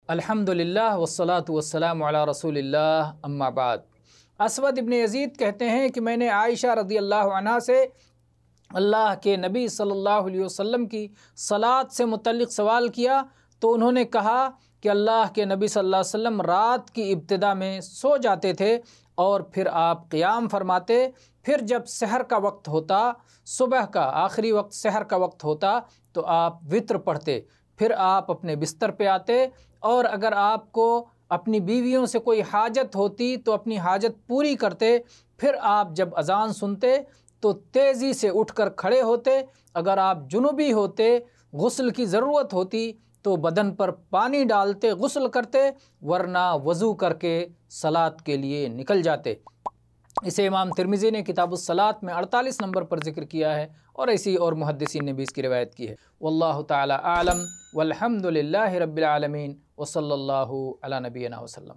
الحمدللہ والصلاة والسلام علی رسول اللہ اما بعد۔ اسود ابن یزید کہتے ہیں کہ میں نے عائشہ رضی اللہ عنہا سے اللہ کے نبی صلی اللہ علیہ وسلم کی صلاۃ سے متعلق سوال کیا تو انہوں نے کہا کہ اللہ کے نبی صلی اللہ علیہ وسلم رات کی ابتدا میں سو جاتے تھے اور پھر آپ قیام فرماتے، پھر جب سحر کا وقت ہوتا، صبح کا آخری وقت سحر کا وقت ہوتا تو آپ وتر پڑھتے، پھر آپ اپنے بستر پہ آتے اور اگر آپ کو اپنی بیویوں سے کوئی حاجت ہوتی تو اپنی حاجت پوری کرتے، پھر آپ جب اذان سنتے تو تیزی سے اٹھ کر کھڑے ہوتے، اگر آپ جنوبی ہوتے، غسل کی ضرورت ہوتی تو بدن پر پانی ڈالتے، غسل کرتے، ورنہ وضو کر کے صلاۃ کے لیے نکل جاتے۔ اسے امام ترمذی نے کتاب الصلاۃ میں 48 نمبر پر ذکر کیا ہے اور ایسی اور محدثین نے بھی اس کی روایت کی ہے۔ واللہ تعالی اعلم والحمد للہ رب العالمین وصلی اللہ علی نبینا وسلم۔